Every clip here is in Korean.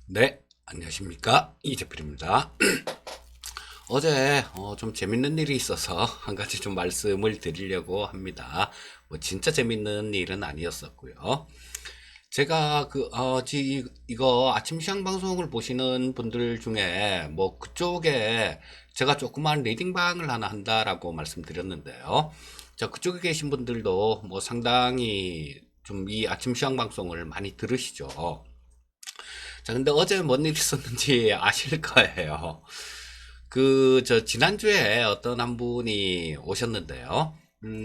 네, 안녕하십니까. 이재필입니다. 어제 좀 재밌는 일이 있어서 한 가지 좀 말씀을 드리려고 합니다. 뭐 진짜 재밌는 일은 아니었었고요. 제가 이거 아침 시황 방송을 보시는 분들 중에 뭐 그쪽에 제가 조그만 리딩방을 하나 한다라고 말씀드렸는데요. 자, 그쪽에 계신 분들도 뭐 상당히 좀 이 아침 시황 방송을 많이 들으시죠. 자, 근데 어제 뭔 일 있었는지 아실 거예요. 지난주에 어떤 한 분이 오셨는데요.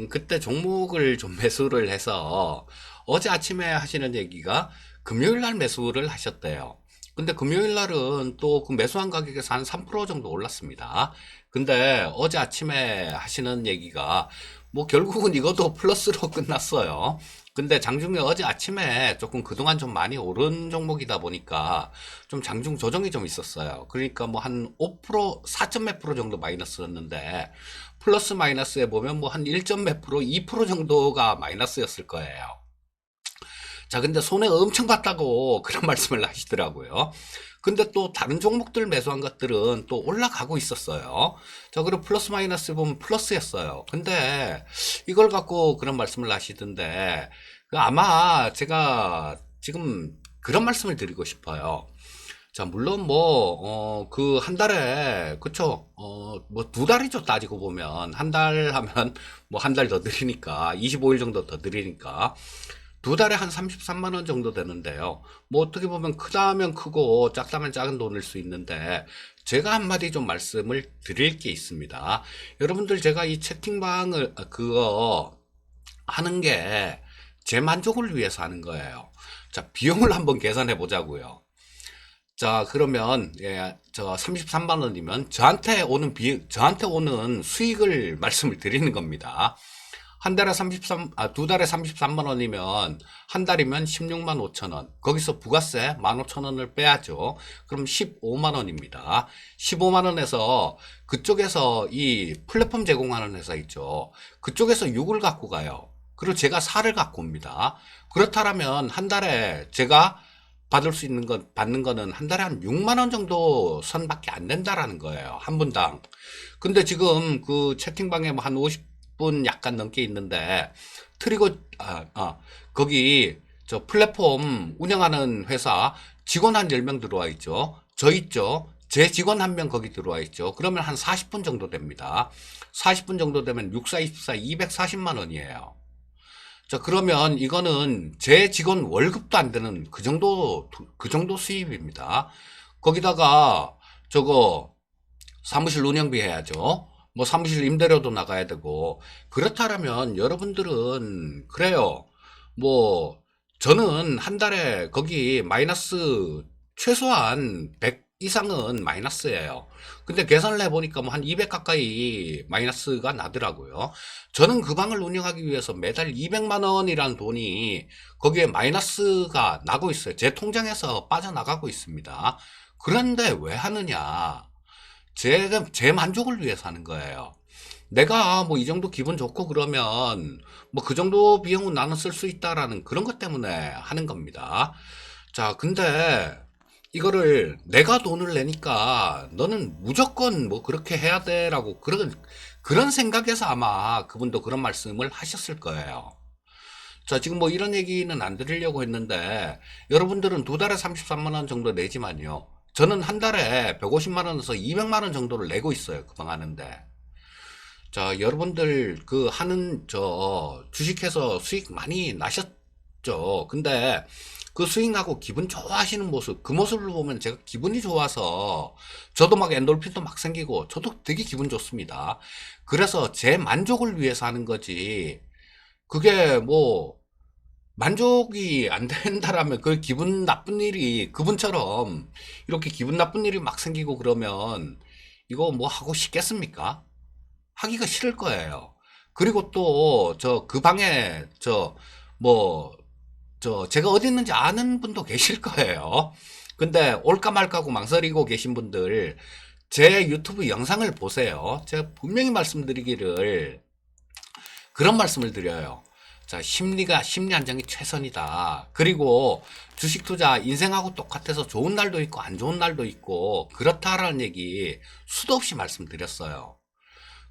그때 종목을 좀 매수를 해서 어제 아침에 하시는 얘기가 금요일 날 매수를 하셨대요. 근데 금요일 날은 또 그 매수한 가격에서 한 3% 정도 올랐습니다. 근데 어제 아침에 하시는 얘기가 뭐 결국은 이것도 플러스로 끝났어요. 근데 장중에 어제 아침에 조금 그동안 좀 많이 오른 종목이다 보니까 좀 장중 조정이 좀 있었어요. 그러니까 뭐 한 5%, 4점 몇 프로 정도 마이너스였는데 플러스 마이너스에 보면 뭐 한 1점 몇 프로, 2% 정도가 마이너스였을 거예요. 자, 근데 손해 엄청 봤다고 그런 말씀을 하시더라고요. 근데 또 다른 종목들 매수한 것들은 또 올라가고 있었어요. 자, 그리고 플러스 마이너스 보면 플러스였어요. 근데 이걸 갖고 그런 말씀을 하시던데 아마 제가 지금 그런 말씀을 드리고 싶어요. 자, 물론 그 한 달에, 그쵸? 뭐 두 달이죠, 따지고 보면. 한 달 하면 뭐 한 달 더 드리니까, 25일 정도 더 드리니까. 두 달에 한 33만 원 정도 되는데요. 뭐 어떻게 보면 크다면 크고 작다면 작은 돈일 수 있는데 제가 한마디 좀 말씀을 드릴 게 있습니다. 여러분들 제가 이 채팅방을 그거 하는 게 제 만족을 위해서 하는 거예요. 자, 비용을 한번 계산해 보자고요. 자, 그러면 저 33만 원이면 저한테 오는 수익을 말씀을 드리는 겁니다. 두 달에 33만 원이면 한 달이면 16만 5천 원. 거기서 부가세 15,000원을 빼야죠. 그럼 15만 원입니다. 15만 원에서 그쪽에서 이 플랫폼 제공하는 회사 있죠. 그쪽에서 6을 갖고 가요. 그리고 제가 4를 갖고 옵니다. 그렇다면 한 달에 제가 받을 수 있는 건, 받는 거는 한 달에 한 6만 원 정도 선밖에 안 된다라는 거예요. 한 분당. 근데 지금 그 채팅방에 뭐 한 50분 약간 넘게 있는데, 트리거, 거기 저 플랫폼 운영하는 회사 직원 한 10명 들어와 있죠. 저 있죠. 제 직원 한 명 거기 들어와 있죠. 그러면 한 40분 정도 됩니다. 40분 정도 되면 6, 4, 24, 240만 원이에요. 자, 그러면 이거는 제 직원 월급도 안 되는 그 정도 수입입니다. 거기다가 저거 사무실 운영비 해야죠. 뭐 사무실 임대료도 나가야 되고. 그렇다면 여러분들은 그래요. 뭐 저는 한 달에 거기 마이너스 최소한 100 이상은 마이너스예요. 근데 계산을 해보니까 뭐 한 200 가까이 마이너스가 나더라고요. 저는 그 방을 운영하기 위해서 매달 200만 원이라는 돈이 거기에 마이너스가 나고 있어요. 제 통장에서 빠져나가고 있습니다. 그런데 왜 하느냐? 제 만족을 위해서 하는 거예요. 내가 뭐 이 정도 기분 좋고 그러면 뭐 그 정도 비용은 나는 쓸 수 있다라는 그런 것 때문에 하는 겁니다. 자, 근데 이거를 내가 돈을 내니까 너는 무조건 뭐 그렇게 해야 돼라고 그런 생각에서 아마 그분도 그런 말씀을 하셨을 거예요. 자, 지금 뭐 이런 얘기는 안 드리려고 했는데 여러분들은 두 달에 33만 원 정도 내지만요. 저는 한 달에 150만 원에서 200만 원 정도를 내고 있어요. 그방 하는데. 자, 여러분들 그 하는 저 주식해서 수익 많이 나셨죠. 근데 그 수익 나고 기분 좋아하시는 모습, 그 모습을 보면 제가 기분이 좋아서 저도 막 엔돌핀도 막 생기고 저도 되게 기분 좋습니다. 그래서 제 만족을 위해서 하는 거지. 그게 뭐 만족이 안 된다라면 그 기분 나쁜 일이 그분처럼 이렇게 기분 나쁜 일이 막 생기고 그러면 이거 뭐 하고 싶겠습니까? 하기가 싫을 거예요. 그리고 또 저 그 방에 뭐 제가 어디 있는지 아는 분도 계실 거예요. 근데 올까 말까 하고 망설이고 계신 분들 제 유튜브 영상을 보세요. 제가 분명히 말씀드리기를 그런 말씀을 드려요. 자, 심리 안정이 최선이다. 그리고 주식 투자 인생하고 똑같아서 좋은 날도 있고 안 좋은 날도 있고 그렇다라는 얘기 수도 없이 말씀드렸어요.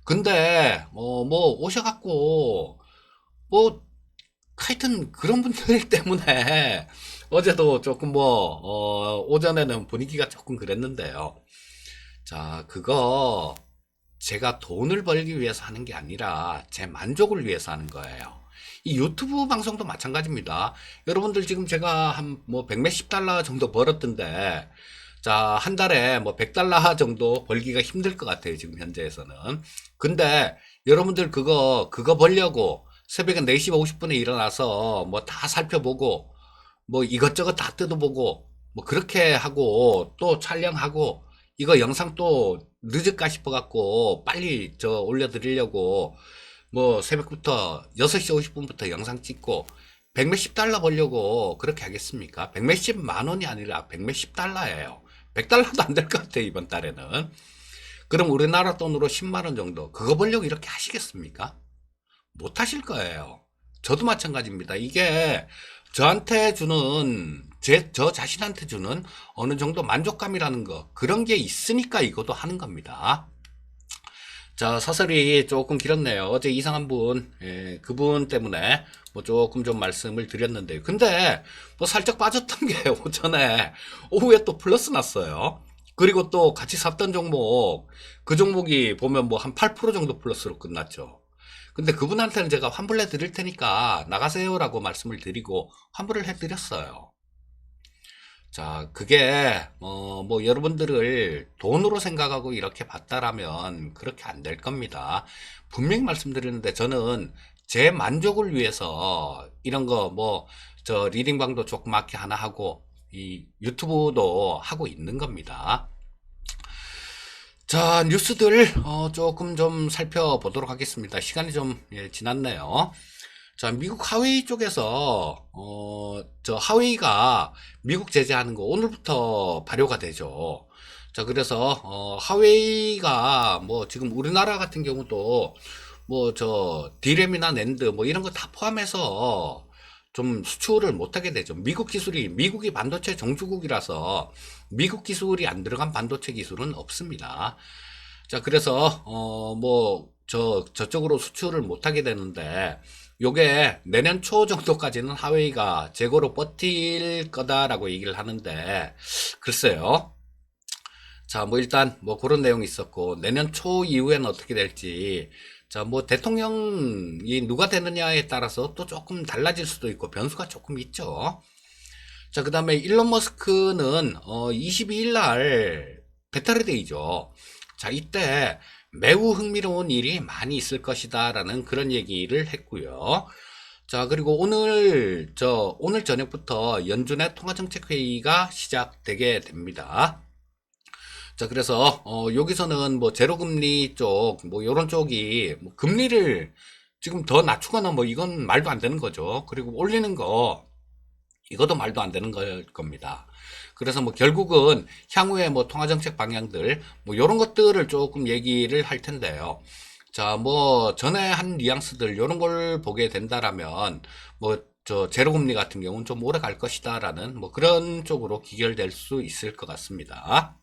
근데 뭐 오셔갖고 뭐 하여튼 그런 분들 때문에 어제도 조금 오전에는 분위기가 조금 그랬는데요. 자, 그거 제가 돈을 벌기 위해서 하는 게 아니라 제 만족을 위해서 하는 거예요. 이 유튜브 방송도 마찬가지입니다. 여러분들 지금 제가 한 뭐 백몇십 달러 정도 벌었던데, 자, 한 달에 뭐 100달러 정도 벌기가 힘들 것 같아요, 지금 현재에서는. 근데 여러분들 그거 벌려고 새벽에 4시 50분에 일어나서 뭐 다 살펴보고, 뭐 이것저것 다 뜯어보고, 뭐 그렇게 하고, 또 촬영하고, 이거 영상 또 늦을까 싶어갖고, 빨리 올려드리려고, 뭐 새벽부터 6시 50분부터 영상 찍고, 백몇십 달러 벌려고 그렇게 하겠습니까? 백몇십만 원이 아니라 백몇십 달러예요. 100달러도 안 될 것 같아요, 이번 달에는. 그럼 우리나라 돈으로 10만 원 정도. 그거 벌려고 이렇게 하시겠습니까? 못 하실 거예요. 저도 마찬가지입니다. 이게 저한테 주는, 저 자신한테 주는 어느 정도 만족감이라는 거, 그런 게 있으니까 이것도 하는 겁니다. 자, 사설이 조금 길었네요. 어제 이상한 분, 그분 때문에 뭐 조금 좀 말씀을 드렸는데요. 근데 뭐 살짝 빠졌던 게 오전에, 오후에 또 플러스 났어요. 그리고 또 같이 샀던 종목, 그 종목이 보면 뭐 한 8% 정도 플러스로 끝났죠. 근데 그분한테는 제가 환불해 드릴 테니까 나가세요라고 말씀을 드리고 환불을 해 드렸어요. 자, 그게 뭐 여러분들을 돈으로 생각하고 이렇게 봤다라면 그렇게 안 될 겁니다. 분명히 말씀드리는데 저는 제 만족을 위해서 이런 거 저 리딩방도 조그맣게 하나 하고 이 유튜브도 하고 있는 겁니다. 자, 뉴스들 조금 좀 살펴보도록 하겠습니다. 시간이 좀 지났네요. 자, 미국 하웨이 쪽에서 저 하웨이가 미국 제재하는 거 오늘부터 발효가 되죠. 자, 그래서 하웨이가 뭐 지금 우리나라 같은 경우도 뭐 저 디램이나 낸드 뭐 이런 거 다 포함해서 좀 수출을 못하게 되죠. 미국이 반도체 종주국이라서 미국 기술이 안 들어간 반도체 기술은 없습니다. 자, 그래서 뭐 저쪽으로 수출을 못하게 되는데 요게 내년 초 정도까지는 하웨이가 재고로 버틸 거다라고 얘기를 하는데 글쎄요. 자, 뭐 일단 뭐 그런 내용이 있었고 내년 초 이후에는 어떻게 될지, 자, 뭐 대통령이 누가 되느냐에 따라서 또 조금 달라질 수도 있고 변수가 조금 있죠. 자, 그 다음에 일론 머스크는 22일 날 배터리 데이죠. 자, 이때 매우 흥미로운 일이 많이 있을 것이다 라는 그런 얘기를 했고요. 자, 그리고 오늘 저녁부터 연준의 통화정책회의가 시작되게 됩니다. 자, 그래서 여기서는 뭐 제로금리 쪽 뭐 요런 쪽이 뭐 금리를 지금 더 낮추거나 뭐 이건 말도 안 되는 거죠. 그리고 올리는 거 이것도 말도 안 되는 겁니다. 그래서 뭐 결국은 향후에 뭐 통화정책 방향들 뭐 요런 것들을 조금 얘기를 할 텐데요. 자, 뭐 전에 한 뉘앙스들 요런 걸 보게 된다라면 뭐 저 제로금리 같은 경우는 좀 오래 갈 것이다라는 뭐 그런 쪽으로 기결될 수 있을 것 같습니다.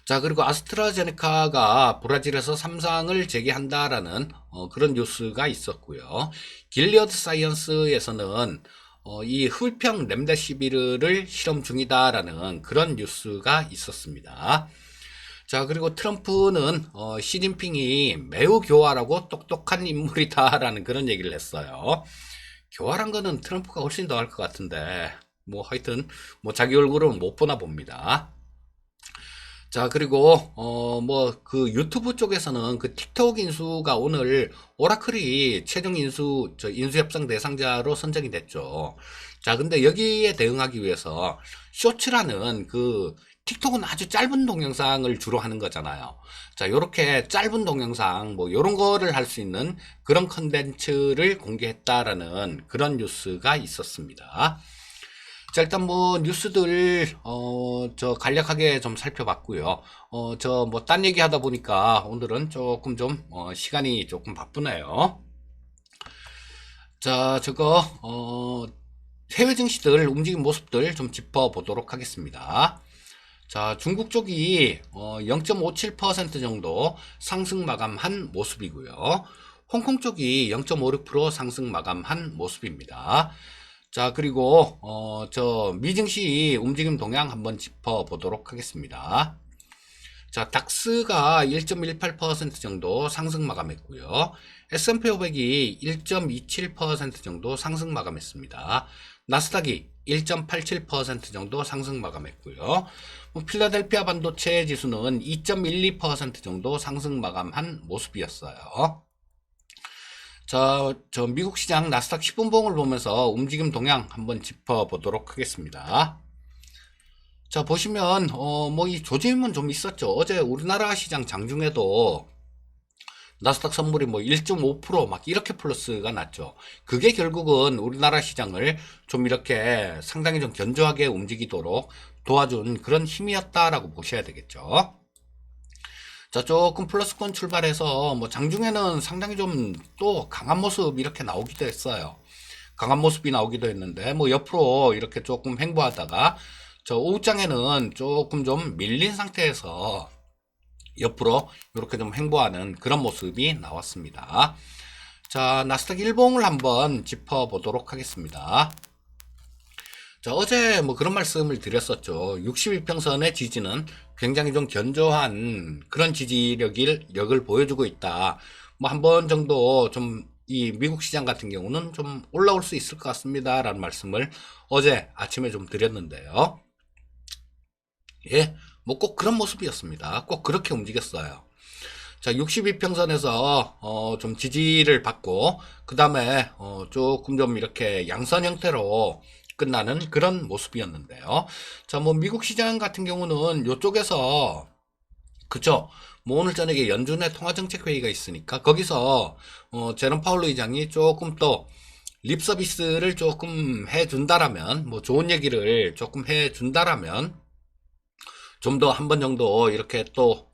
자, 그리고 아스트라제네카가 브라질에서 3상을 재개한다라는 그런 뉴스가 있었고요. 길리어드 사이언스에서는 이 흡입형 렘데시비르를 실험 중이다라는 그런 뉴스가 있었습니다. 자, 그리고 트럼프는 시진핑이 매우 교활하고 똑똑한 인물이다라는 그런 얘기를 했어요. 교활한 거는 트럼프가 훨씬 더 할 것 같은데 뭐 하여튼 뭐 자기 얼굴은 못 보나 봅니다. 자, 그리고 뭐 그 유튜브 쪽에서는 그 틱톡 인수가 오늘 오라클이 최종 인수 협상 대상자로 선정이 됐죠. 자, 근데 여기에 대응하기 위해서 쇼츠라는 그 틱톡은 아주 짧은 동영상을 주로 하는 거잖아요. 자, 요렇게 짧은 동영상 뭐 요런 거를 할 수 있는 그런 컨텐츠를 공개했다라는 그런 뉴스가 있었습니다. 자, 일단 뭐 뉴스들 저 간략하게 좀 살펴봤고요. 저 뭐 딴 얘기 하다 보니까 오늘은 조금 좀 시간이 조금 바쁘네요. 자, 해외 증시들 움직임 모습들 좀 짚어보도록 하겠습니다. 자, 중국 쪽이 0.57% 정도 상승 마감한 모습이고요. 홍콩 쪽이 0.56% 상승 마감한 모습입니다. 자, 그리고 미증시 움직임 동향 한번 짚어보도록 하겠습니다. 자, 닥스가 1.18% 정도 상승 마감했고요. S&P 500이 1.27% 정도 상승 마감했습니다. 나스닥이 1.87% 정도 상승 마감했고요. 필라델피아 반도체 지수는 2.12% 정도 상승 마감한 모습이었어요. 저 미국 시장 나스닥 10분봉을 보면서 움직임 동향 한번 짚어보도록 하겠습니다. 자, 보시면 이 조짐은 좀 있었죠. 어제 우리나라 시장 장중에도 나스닥 선물이 1.5%막 이렇게 플러스가 났죠. 그게 결국은 우리나라 시장을 좀 이렇게 상당히 좀 견조하게 움직이도록 도와준 그런 힘이었다라고 보셔야 되겠죠. 자, 조금 플러스권 출발해서 장중에는 상당히 좀 또 강한 모습 이렇게 나오기도 했어요. 강한 모습이 나오기도 했는데 옆으로 이렇게 조금 횡보하다가 저 오후장에는 조금 좀 밀린 상태에서 옆으로 이렇게 좀 횡보하는 그런 모습이 나왔습니다. 자, 나스닥 일봉을 한번 짚어보도록 하겠습니다. 자, 어제 그런 말씀을 드렸었죠. 62평선의 지지는 굉장히 좀 견조한 그런 지지력을 보여주고 있다. 한 번 정도 좀 이 미국 시장 같은 경우는 좀 올라올 수 있을 것 같습니다. 라는 말씀을 어제 아침에 좀 드렸는데요. 예, 꼭 그런 모습이었습니다. 꼭 그렇게 움직였어요. 자, 62평선에서 좀 지지를 받고 그 다음에 조금 좀 이렇게 양선 형태로 끝나는 그런 모습이었는데요. 자, 미국 시장 같은 경우는 이쪽에서 그쵸? 오늘 저녁에 연준의 통화정책회의가 있으니까 거기서 제롬 파월 의장이 조금 또 립 서비스를 조금 해준다라면 좋은 얘기를 조금 해준다라면 좀 더 한 번 정도 이렇게 또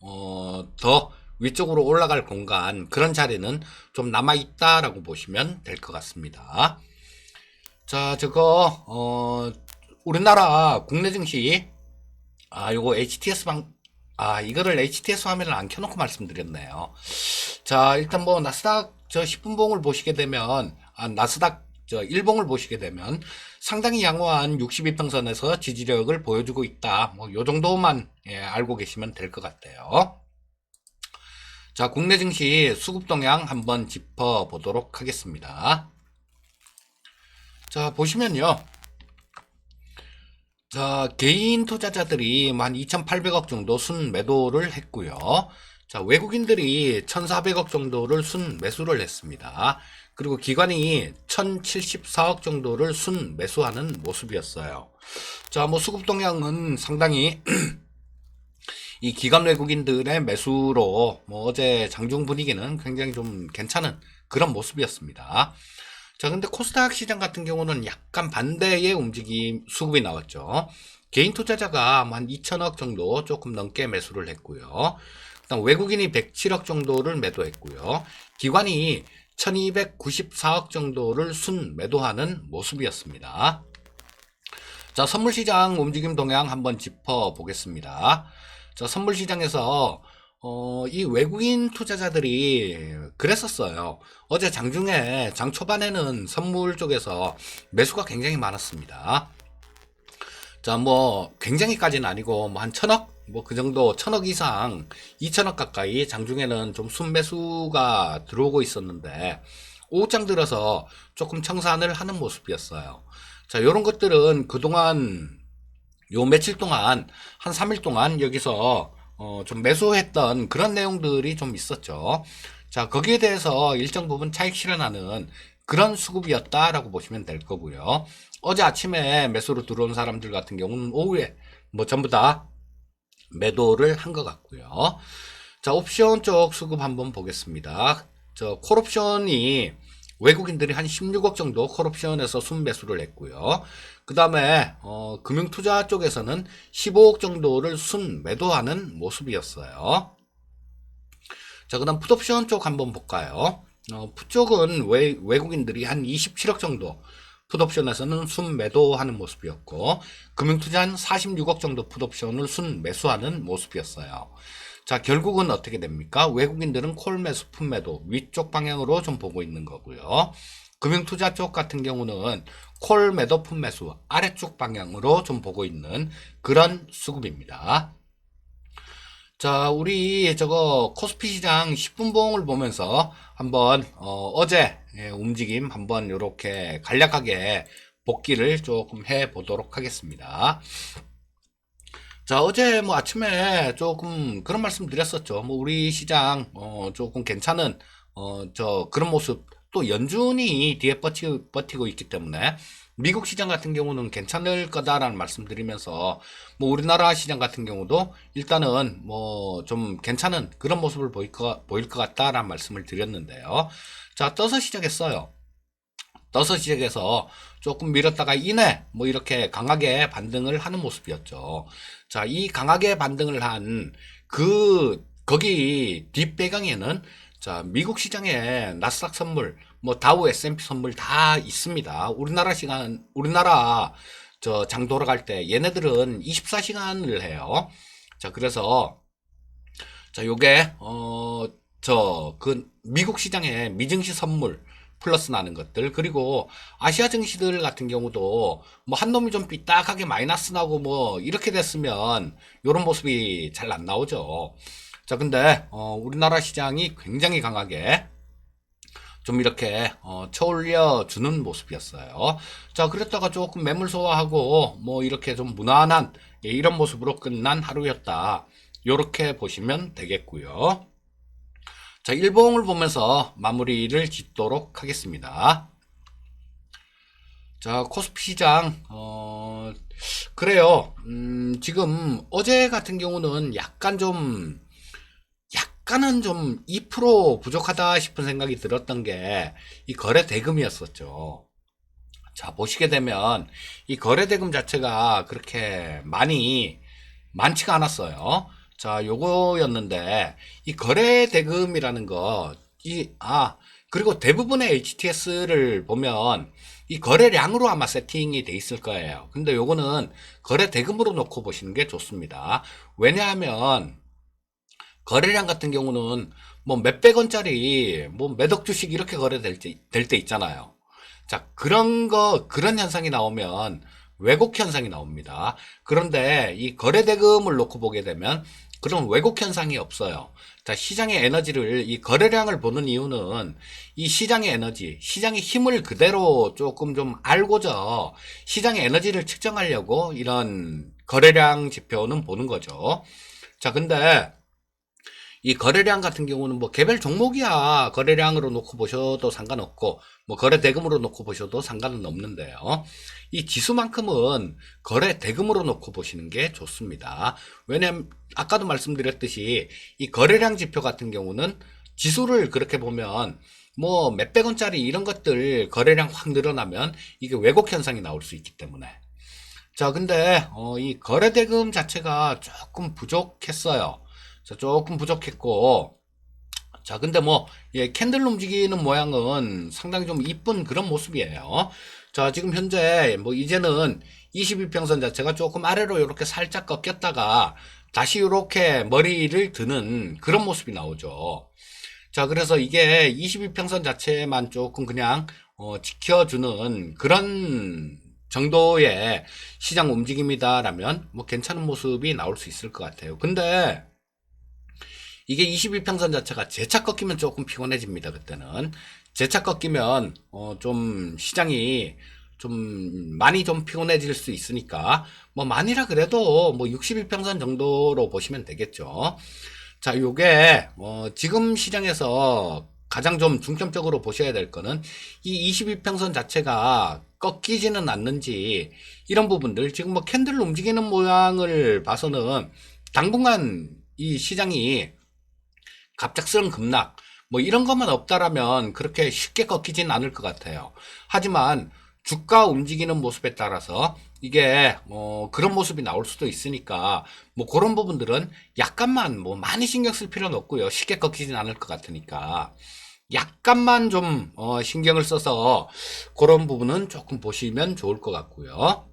더 위쪽으로 올라갈 공간 그런 자리는 좀 남아있다라고 보시면 될 것 같습니다. 자, 우리나라 국내 증시 요거 이거를 HTS 화면을 안 켜놓고 말씀드렸네요. 자, 일단 나스닥 10분봉을 보시게 되면 나스닥 일봉을 보시게 되면 상당히 양호한 62평선에서 지지력을 보여주고 있다. 요 정도만 알고 계시면 될 것 같아요. 자, 국내 증시 수급 동향 한번 짚어보도록 하겠습니다. 자, 보시면요. 자, 개인 투자자들이 12,800억 정도 순매도를 했고요. 자, 외국인들이 1,400억 정도를 순매수를 했습니다. 그리고 기관이 1,074억 정도를 순매수하는 모습이었어요. 자, 수급 동향은 상당히 이 기관 외국인들의 매수로 어제 장중 분위기는 굉장히 좀 괜찮은 그런 모습이었습니다. 자, 근데 코스닥 시장 같은 경우는 약간 반대의 움직임 수급이 나왔죠. 개인 투자자가 한 2천억 정도 조금 넘게 매수를 했고요. 그다음 외국인이 107억 정도를 매도했고요. 기관이 1294억 정도를 순매도하는 모습이었습니다. 자, 선물시장 움직임 동향 한번 짚어보겠습니다. 자, 선물시장에서 이 외국인 투자자들이 그랬었어요. 어제 장중에 장 초반에는 선물 쪽에서 매수가 굉장히 많았습니다. 자, 굉장히까지는 아니고 한 1,000억 그 정도 1,000억 이상 2,000억 가까이 장중에는 좀 순매수가 들어오고 있었는데 오후장 들어서 조금 청산을 하는 모습이었어요. 자, 요런 것들은 그동안 요 며칠 동안 한 3일 동안 여기서 좀 매수했던 그런 내용들이 좀 있었죠. 자, 거기에 대해서 일정 부분 차익 실현하는 그런 수급이었다라고 보시면 될 거고요. 어제 아침에 매수로 들어온 사람들 같은 경우는 오후에 전부 다 매도를 한 것 같고요. 자, 옵션 쪽 수급 한번 보겠습니다. 콜옵션이 외국인들이 한 16억 정도 콜옵션에서 순매수를 했고요. 그 다음에 금융투자 쪽에서는 15억 정도를 순매도하는 모습이었어요. 자, 그 다음 풋옵션 쪽 한번 볼까요? 풋 쪽은 외국인들이 한 27억 정도 풋옵션에서는 순매도하는 모습이었고, 금융투자는 46억 정도 풋옵션을 순매수하는 모습이었어요. 자, 결국은 어떻게 됩니까? 외국인들은 콜 매수, 풋 매도 위쪽 방향으로 좀 보고 있는 거고요. 금융투자 쪽 같은 경우는 콜 매도, 풋 매수 아래쪽 방향으로 좀 보고 있는 그런 수급입니다. 자, 우리 저거 코스피 시장 10분 봉을 보면서 한번 어제 움직임 한번 이렇게 간략하게 복기를 조금 해 보도록 하겠습니다. 자, 어제 뭐 아침에 조금 그런 말씀 드렸었죠. 뭐 우리 시장 조금 괜찮은 저 그런 모습 또 연준이 뒤에 버티고 있기 때문에 미국 시장 같은 경우는 괜찮을 거다라는 말씀 드리면서 뭐 우리나라 시장 같은 경우도 일단은 뭐 좀 괜찮은 그런 모습을 보일 것 같다라는 말씀을 드렸는데요. 자, 떠서 시작했어요. 떠서 시작해서 조금 밀었다가 이내 뭐 이렇게 강하게 반등을 하는 모습이었죠. 자, 이 강하게 반등을 한 거기 뒷배경에는 자, 미국 시장에 나스닥 선물, 뭐 다우 S&P 선물 다 있습니다. 우리나라 저 장 돌아갈 때 얘네들은 24시간을 해요. 자, 그래서 자, 요게 저 그 미국 시장에 미증시 선물 플러스 나는 것들, 그리고 아시아 증시들 같은 경우도 뭐 한 놈이 좀 삐딱하게 마이너스 나고 뭐 이렇게 됐으면 요런 모습이 잘 안 나오죠. 자, 근데 우리나라 시장이 굉장히 강하게 좀 이렇게 쳐올려 주는 모습이었어요. 자, 그랬다가 조금 매물 소화하고 뭐 이렇게 좀 무난한 이런 모습으로 끝난 하루였다. 요렇게 보시면 되겠고요. 자, 일봉을 보면서 마무리를 짓도록 하겠습니다. 자, 코스피 시장, 그래요. 지금 어제 같은 경우는 약간은 좀 2% 부족하다 싶은 생각이 들었던 게 이 거래 대금이었었죠. 자, 보시게 되면 이 거래 대금 자체가 그렇게 많지가 않았어요. 자, 요거였는데 이 거래 대금이라는 거, 그리고 대부분의 HTS를 보면 이 거래량으로 아마 세팅이 돼 있을 거예요. 근데 요거는 거래 대금으로 놓고 보시는 게 좋습니다. 왜냐하면 거래량 같은 경우는 뭐 몇백 원짜리 뭐 몇억 주식 이렇게 될 때 있잖아요. 자, 그런 현상이 나오면 왜곡 현상이 나옵니다. 그런데 이 거래 대금을 놓고 보게 되면 그런 왜곡 현상이 없어요. 자, 시장의 에너지를, 이 거래량을 보는 이유는 이 시장의 에너지, 시장의 힘을 그대로 조금 좀 알고자 시장의 에너지를 측정하려고 이런 거래량 지표는 보는 거죠. 자, 근데 이 거래량 같은 경우는 뭐 개별 종목이야 거래량으로 놓고 보셔도 상관없고 뭐 거래 대금으로 놓고 보셔도 상관은 없는데요. 이 지수만큼은 거래 대금으로 놓고 보시는 게 좋습니다. 왜냐면 아까도 말씀드렸듯이 이 거래량 지표 같은 경우는 지수를 그렇게 보면 뭐 몇백 원짜리 이런 것들 거래량 확 늘어나면 이게 왜곡 현상이 나올 수 있기 때문에. 자, 근데 이 거래 대금 자체가 조금 부족했어요. 자, 조금 부족했고, 자, 근데 뭐, 예, 캔들 움직이는 모양은 상당히 좀 이쁜 그런 모습이에요. 자, 지금 현재 뭐 이제는 22평선 자체가 조금 아래로 이렇게 살짝 꺾였다가 다시 이렇게 머리를 드는 그런 모습이 나오죠. 자, 그래서 이게 22평선 자체만 조금 그냥 지켜주는 그런 정도의 시장 움직임이다라면 뭐 괜찮은 모습이 나올 수 있을 것 같아요. 근데 이게 22평선 자체가 재차 꺾이면 조금 피곤해집니다. 그때는 재차 꺾이면 좀 시장이 좀 많이 좀 피곤해질 수 있으니까 뭐 많이라 그래도 뭐 62평선 정도로 보시면 되겠죠. 자, 요게 지금 시장에서 가장 좀 중점적으로 보셔야 될 거는 이 22평선 자체가 꺾이지는 않는지 이런 부분들, 지금 뭐 캔들 움직이는 모양을 봐서는 당분간 이 시장이 갑작스러운 급락 뭐 이런 것만 없다라면 그렇게 쉽게 꺾이진 않을 것 같아요. 하지만 주가 움직이는 모습에 따라서 이게 그런 모습이 나올 수도 있으니까 뭐 그런 부분들은 약간만 뭐 많이 신경 쓸 필요는 없고요. 쉽게 꺾이진 않을 것 같으니까. 약간만 좀 신경을 써서 그런 부분은 조금 보시면 좋을 것 같고요.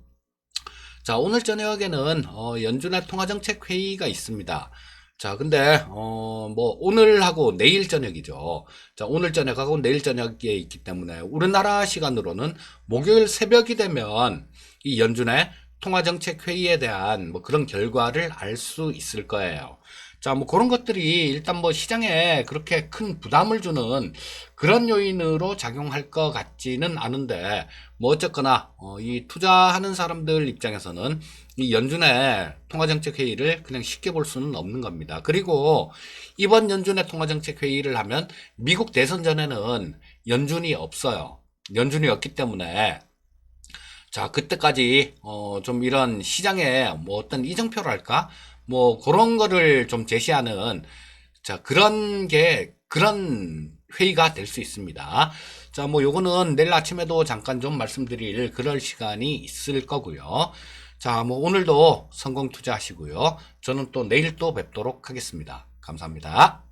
자, 오늘 저녁에는 연준의 통화정책 회의가 있습니다. 자, 근데 뭐 오늘하고 내일 저녁이죠. 자, 오늘 저녁하고 내일 저녁에 있기 때문에 우리나라 시간으로는 목요일 새벽이 되면 이 연준의 통화정책 회의에 대한 뭐 그런 결과를 알 수 있을 거예요. 자, 뭐 그런 것들이 일단 뭐 시장에 그렇게 큰 부담을 주는 그런 요인으로 작용할 것 같지는 않은데, 뭐 어쨌거나 이 투자하는 사람들 입장에서는 이 연준의 통화정책 회의를 그냥 쉽게 볼 수는 없는 겁니다. 그리고 이번 연준의 통화정책 회의를 하면 미국 대선 전에는 연준이 없어요. 연준이 없기 때문에 자, 그때까지 좀 이런 시장에 뭐 어떤 이정표랄까? 뭐 그런 거를 좀 제시하는 자, 그런 회의가 될 수 있습니다. 자, 뭐 요거는 내일 아침에도 잠깐 좀 말씀드릴 그럴 시간이 있을 거고요. 자, 뭐 오늘도 성공 투자하시고요. 저는 또 내일 또 뵙도록 하겠습니다. 감사합니다.